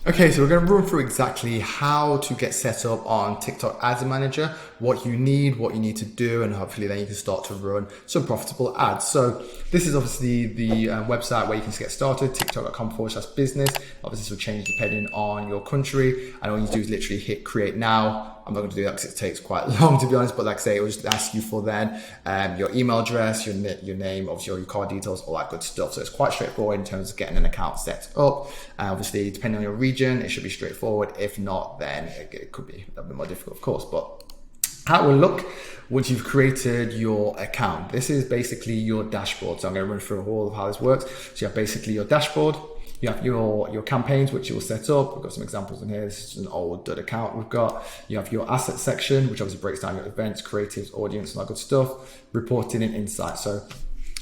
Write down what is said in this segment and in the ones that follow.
Okay, so we're going to run through exactly how to get set up on TikTok Ads Manager, what you need to do, and hopefully then you can start to run some profitable ads. So this is obviously the website where you can get started, tiktok.com/business. Obviously this will change depending on your country, and all you do is literally hit create now. I'm not going to do that because it takes quite long, to be honest, but like I say, it will just ask you for then your email address, your name, obviously all your card details, all that good stuff. So it's quite straightforward in terms of getting an account set up. Obviously, depending on your region, it should be straightforward. If not, then it could be a bit more difficult, of course. But how it will look once you've created your account. This is basically your dashboard. So I'm going to run through all of how this works. So you have basically your dashboard. You have your campaigns, which you will set up. We've got some examples in here. This is an old dud account we've got. You have your asset section, which obviously breaks down your events, creatives, audience, and that good stuff. Reporting and insights. So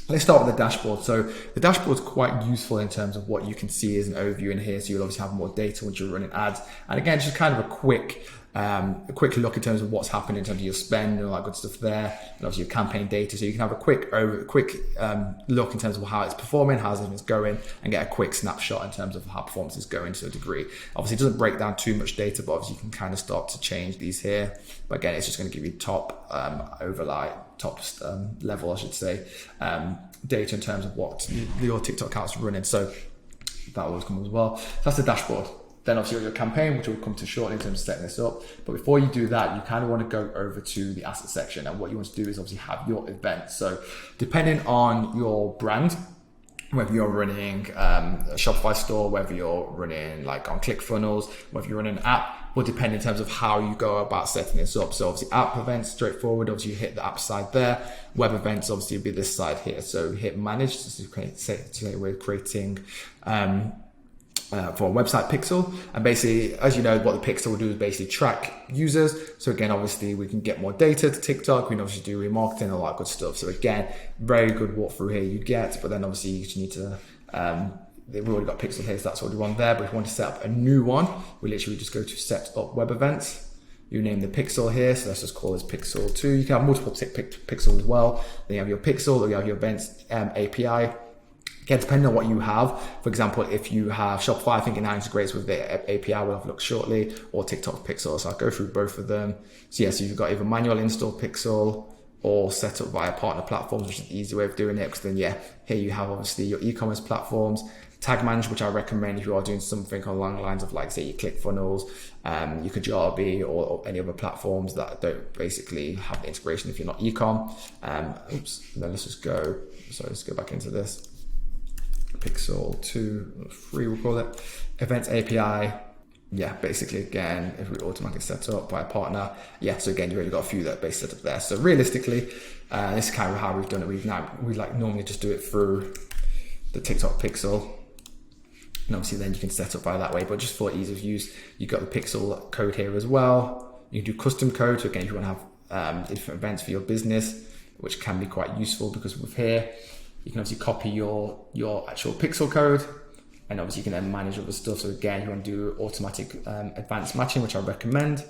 let's start with the dashboard. So the dashboard is quite useful in terms of what you can see as an overview in here. So you'll obviously have more data once you're running ads. And again, just kind of a quick look in terms of what's happening in terms of your spend and all that good stuff there, and obviously your campaign data. So you can have a quick look in terms of how it's performing, how everything's going, and get a quick snapshot in terms of how performance is going to a degree. Obviously, it doesn't break down too much data, but obviously you can kind of start to change these here. But again, it's just going to give you top level, I should say, data in terms of what your TikTok account's running. So that will come as well. So that's the dashboard. Then obviously your campaign, which we'll come to shortly in terms of setting this up. But before you do that, you kind of want to go over to the asset section. And what you want to do is obviously have your events. So depending on your brand, whether you're running a Shopify store, whether you're running like on ClickFunnels, whether you're running an app, will depend in terms of how you go about setting this up. So obviously app events, straightforward. Obviously you hit the app side there. Web events obviously will be this side here. So hit manage. So say we're creating for a website pixel, and basically, as you know, what the pixel will do is basically track users. So again, obviously we can get more data to TikTok. We can obviously do remarketing, all that good stuff. So again, very good walkthrough here you get, but then obviously you just need to we've already got pixel here, so that's already one there. But if you want to set up a new one, we literally just go to set up web events. You name the pixel here, so let's just call this pixel 2. You can have multiple pixels as well. Then you have your pixel, or you have your events API. Again, depending on what you have. For example, if you have Shopify, I think it now integrates with the API, we'll have a look shortly, or TikTok Pixel. So I'll go through both of them. So yeah, so you've got either manual install Pixel or set up via partner platforms, which is an easy way of doing it. Because then, yeah, here you have obviously your e-commerce platforms, Tag Manager, which I recommend if you are doing something along the lines of like, say, your ClickFunnels, your Kajabi, or any other platforms that don't basically have the integration if you're not e-com. Then let's just go, sorry, let's go back into this. Pixel 2, 3 we'll call it. Events API. Yeah, basically again, if we automatically set up by a partner. Yeah, so again, you've already got a few that are basically set up there. So realistically, this is kind of how we've done it. We like normally just do it through the TikTok Pixel. And obviously then you can set up by that way, but just for ease of use, you've got the Pixel code here as well. You can do custom code. So again, if you want to have different events for your business, which can be quite useful because with here, you can obviously copy your actual pixel code, and obviously you can then manage all the stuff. So again, you want to do automatic advanced matching, which I recommend.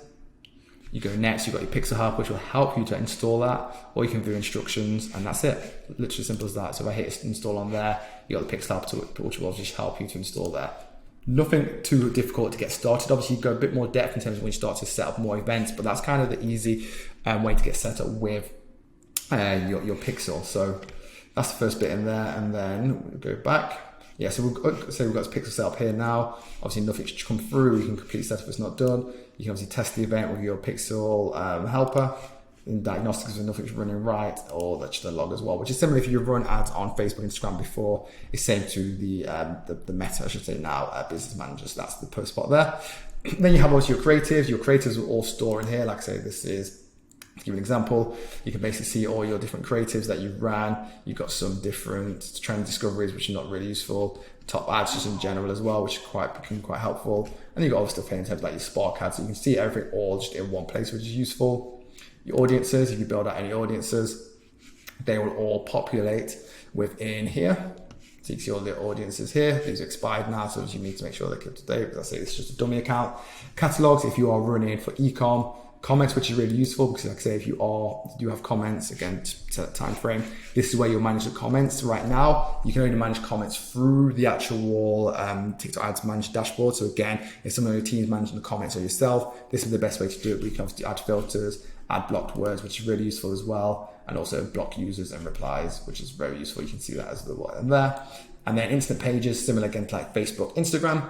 You go next, you've got your pixel help, which will help you to install that, or you can do instructions, and that's it. Literally simple as that. So if I hit install on there, you got the pixel help, which will just help you to install that. Nothing too difficult to get started. Obviously, you go a bit more depth in terms of when you start to set up more events, but that's kind of the easy way to get set up with your pixel. So that's the first bit in there, and then we'll go back. Yeah, so we've got this pixel set up here now. Obviously, nothing should come through. You can complete set up if it's not done. You can obviously test the event with your pixel helper. In diagnostics, if nothing's running right, or that's the log as well, which is similar if you run ads on Facebook and Instagram before. It's same to the Meta, I should say now, Business Manager. So that's the post spot there. Then you have also your creatives. Your creatives will all store in here. Like I say, this is, to give you an example, you can basically see all your different creatives that you've ran. You've got some different trend discoveries, which are not really useful. Top ads just in general as well, which can be quite helpful. And you've got other stuff here in terms of like your Spark ads. So you can see everything all just in one place, which is useful. Your audiences, if you build out any audiences, they will all populate within here. So you can see all the audiences here. These are expired now, so you need to make sure they're kept to date. Because I say it's just a dummy account. Catalogs, if you are running for e-com, comments, which is really useful because, like I say, if you do have comments, again, to that time frame, this is where you'll manage the comments. Right now, you can only manage comments through the actual TikTok Ads Manage dashboard. So again, if some of your team's managing the comments or yourself, this is the best way to do it. We can obviously add filters, add blocked words, which is really useful as well, and also block users and replies, which is very useful. You can see that as the one there. And then instant pages, similar again to like Facebook, Instagram.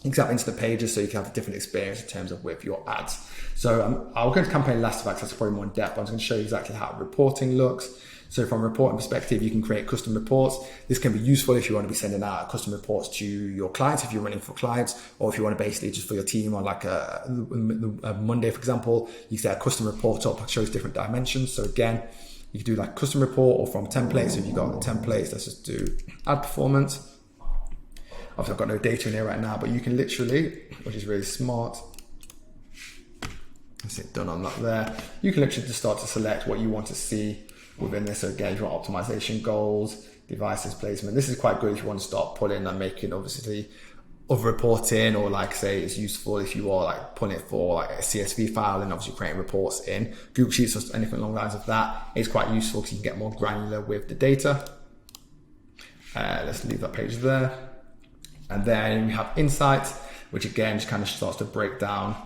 You can have instant pages, so you can have a different experience in terms of with your ads. So I'll go into campaign last because that's probably more in depth. I'm just going to show you exactly how reporting looks. So from a reporting perspective, you can create custom reports. This can be useful if you want to be sending out custom reports to your clients, if you're running for clients, or if you want to basically just for your team on like a Monday, for example, you set a custom report up that shows different dimensions. So again, you can do like custom report or from templates. So if you've got the templates, let's just do ad performance. Obviously, I've got no data in here right now, but you can literally, which is really smart, that's it done on that there. You can literally just start to select what you want to see within this. So again, if you want optimization goals, devices placement, this is quite good if you want to start pulling and making obviously other reporting, or like say it's useful if you are like pulling it for like a CSV file and obviously creating reports in Google Sheets or anything along the lines of that. It's quite useful because you can get more granular with the data. Let's leave that page there. And then we have insights, which again just kind of starts to break down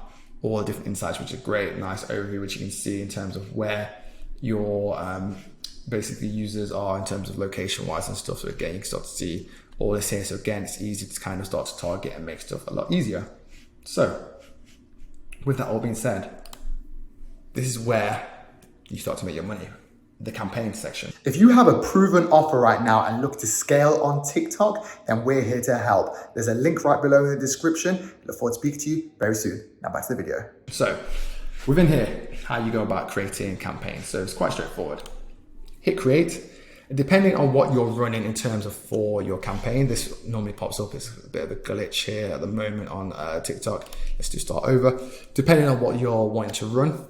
all the different insights, which is a great, nice overview, which you can see in terms of where your basically users are in terms of location wise and stuff. So again, you can start to see all this here. So again, it's easy to kind of start to target and make stuff a lot easier. So with that all being said, this is where you start to make your money. The campaign section. If you have a proven offer right now and look to scale on TikTok, then we're here to help. There's a link right below in the description. Look forward to speaking to you very soon. Now back to the video. So within here, how you go about creating campaigns. So it's quite straightforward. Hit create. Depending on what you're running in terms of for your campaign, this normally pops up. It's a bit of a glitch here at the moment on TikTok. Let's do start over. Depending on what you're wanting to run,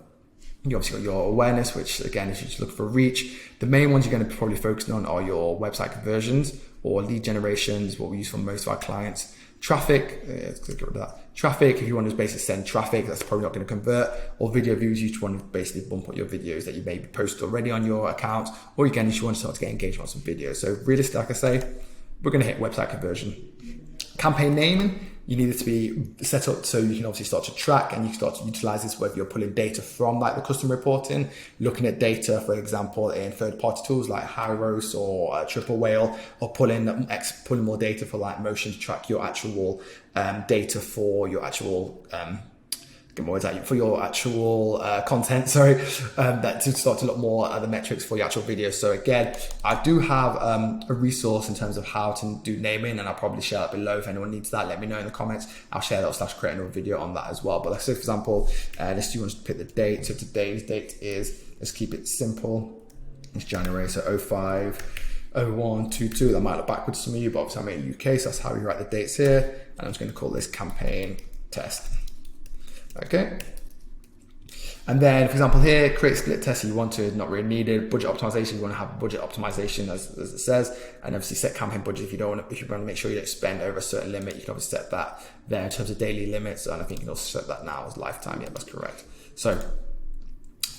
you obviously got your awareness, which again, if you just look for reach, the main ones you're going to be probably focusing on are your website conversions or lead generations, what we use for most of our clients. Traffic, let's get rid of that. Traffic, if you want to basically send traffic, that's probably not going to convert. Or video views, you just want to basically bump up your videos that you maybe posted already on your account. Or again, if you want to start to get engagement on some videos. So realistically, like I say, we're going to hit website conversion. Campaign naming, you need it to be set up so you can obviously start to track and you can start to utilize this whether you're pulling data from like the custom reporting, looking at data, for example, in third-party tools like Hyros or Triple Whale, or pulling more data for like motion to track your actual data for your actual for your actual content, that to start to look more at the metrics for your actual videos. So again, I do have a resource in terms of how to do naming, and I'll probably share that below. If anyone needs that, let me know in the comments. I'll share that / create another video on that as well. But let's say, for example, let's do want to pick the date. So today's date is, let's keep it simple. It's January, so 05/01/22. That might look backwards to some of you, but obviously I'm in the UK, so that's how we write the dates here. And I'm just going to call this campaign test. Okay. And then, for example, here, create split test you want to, not really needed. Budget optimization, you want to have budget optimization as it says, and obviously set campaign budget if you want to make sure you don't spend over a certain limit. You can obviously set that there in terms of daily limits, and I think you can also set that now as lifetime. Yeah, that's correct. So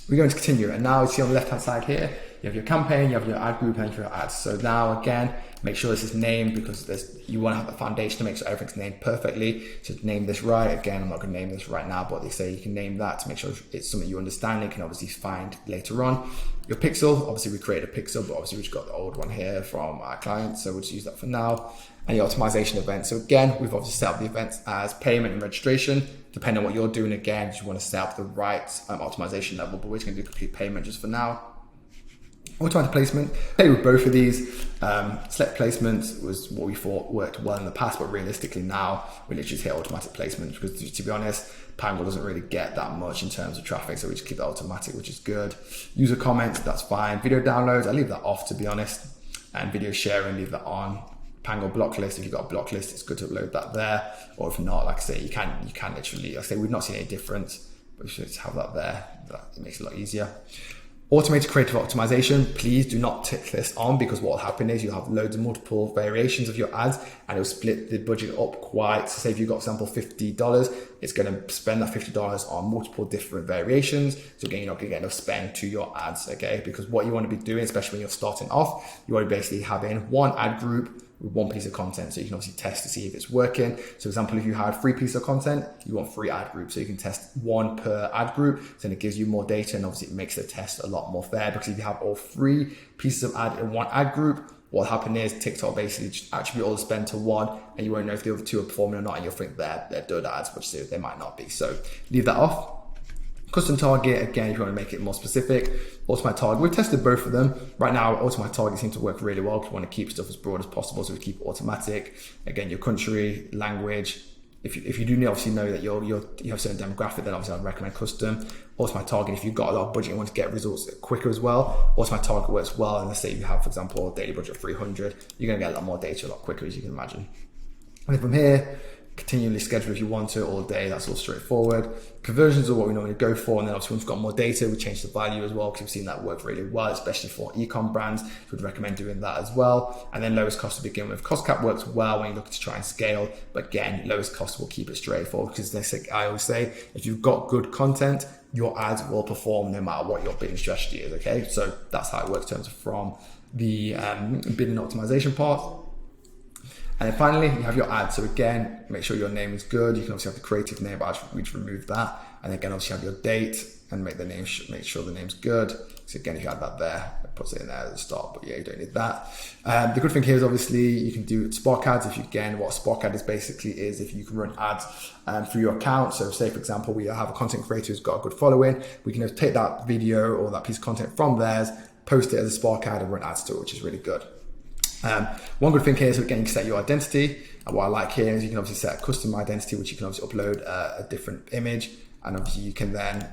we're going to continue, and now you see on the left hand side here, you have your campaign, you have your ad group, and your ads. So now again, make sure this is named because you want to have the foundation to make sure everything's named perfectly. So name this right. Again, I'm not going to name this right now, but they say you can name that to make sure it's something you understand and can obviously find later on. Your pixel, obviously we created a pixel, but obviously we've got the old one here from our client, so we'll just use that for now. And your optimization event. So again, we've obviously set up the events as payment and registration. Depending on what you're doing, again, you want to set up the right optimization level, but we're just going to do complete payment just for now. Automatic placement, play with both of these. Select placement was what we thought worked well in the past, but realistically now we literally just hit automatic placement because, to be honest, Pango doesn't really get that much in terms of traffic, so we just keep that automatic, which is good. User comments, that's fine. Video downloads, I leave that off, to be honest, and video sharing, leave that on. Pango block list, if you've got a block list, it's good to upload that there, or if not, like I say, you can literally, like I say, we've not seen any difference, but you should have that there. It makes it a lot easier. Automated creative optimization, please do not tick this on, because what will happen is you'll have loads of multiple variations of your ads and it'll split the budget up quite. So say if you've got, for example, $50, it's going to spend that $50 on multiple different variations. So again, you're not going to get enough spend to your ads, okay? Because what you want to be doing, especially when you're starting off, you want to basically having one ad group with one piece of content, so you can obviously test to see if it's working. So for example, if you had 3 pieces of content, you want 3 ad groups, so you can test 1 per ad group, so then it gives you more data, and obviously it makes the test a lot more fair, because if you have all 3 pieces of ad in one ad group, what will happen is TikTok basically just attribute all the spend to one, and you won't know if the other 2 are performing or not, and you'll think they're dud ads, which they might not be. So leave that off. Custom target, again, if you want to make it more specific. Automatic target, we've tested both of them. Right now, automatic target seems to work really well, because we want to keep stuff as broad as possible, so we keep it automatic. Again, your country, language. If you do obviously know that you have a certain demographic, then obviously I'd recommend custom. Automatic target, if you've got a lot of budget and want to get results quicker as well, automatic target works well. And let's say you have, for example, a daily budget of 300, you're going to get a lot more data a lot quicker, as you can imagine. And then from here, continually schedule if you want to all day. That's all straightforward. Conversions are what we normally go for, and then obviously once we've got more data, we change the value as well, because we've seen that work really well, especially for e-com brands. So we'd recommend doing that as well. And then lowest cost to begin with. Cost cap works well when you're looking to try and scale, but again, lowest cost will keep it straightforward, because I always say, if you've got good content, your ads will perform no matter what your bidding strategy is, okay? So that's how it works in terms of from the bidding optimization part. And then finally, you have your ad. So again, make sure your name is good. You can obviously have the creative name, but we just remove that. And again, obviously have your date and make sure the name's good. So again, if you add that there, it puts it in there at the start, but yeah, you don't need that. The good thing here is obviously you can do Spark ads. What a Spark ad is basically is if you can run ads through your account. So say, for example, we have a content creator who's got a good following. We can take that video or that piece of content from theirs, post it as a Spark ad and run ads to it, which is really good. One good thing here is, again, you can set your identity. And what I like here is you can obviously set a custom identity, which you can obviously upload a different image, and obviously you can then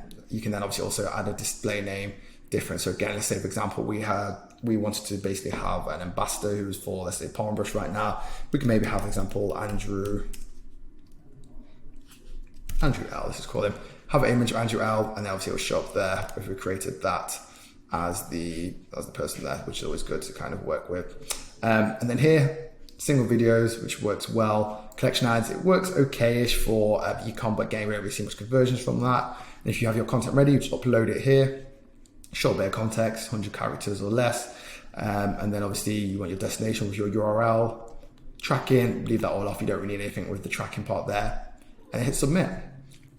obviously also add a display name different. So again, let's say, for example, we wanted to basically have an ambassador who's for, let's say, Palm Brush right now. We can maybe have, for example, Andrew L, let's just call him. Have an image of Andrew L, and then obviously it'll show up there if we created that as the person there, which is always good to kind of work with. And then here, single videos, which works well. Collection ads, it works okay-ish for e-com, but again, we don't really see much conversions from that. And if you have your content ready, you just upload it here. Short bit of context, 100 characters or less. And then obviously you want your destination with your URL. Tracking, leave that all off. You don't really need anything with the tracking part there. And hit submit.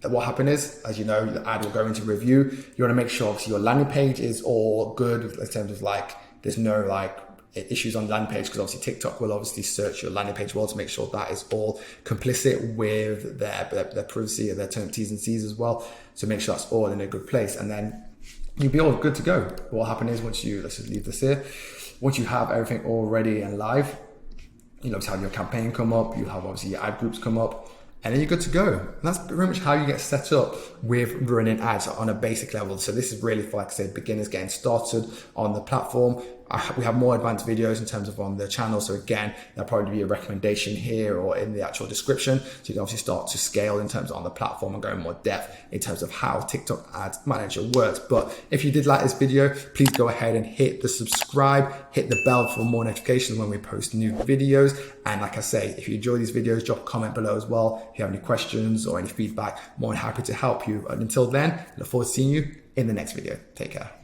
What happened is, as you know, the ad will go into review. You want to make sure obviously your landing page is all good in terms of there's no issues on the landing page, because obviously TikTok will obviously search your landing page well to make sure that is all complicit with their privacy and their T's and C's as well. So make sure that's all in a good place, and then you'll be all good to go. What will happen is let's just leave this here. Once you have everything all ready and live, you'll obviously have your campaign come up, you have obviously your ad groups come up, and then you're good to go. And that's pretty much how you get set up with running ads on a basic level. So this is really for, like I said, beginners getting started on the platform. We have more advanced videos in terms of on the channel. So again, there'll probably be a recommendation here or in the actual description. So you can obviously start to scale in terms of on the platform and go in more depth in terms of how TikTok Ads Manager works. But if you did like this video, please go ahead and hit the subscribe, hit the bell for more notifications when we post new videos. And like I say, if you enjoy these videos, drop a comment below as well. If you have any questions or any feedback, more than happy to help you. And until then, I look forward to seeing you in the next video. Take care.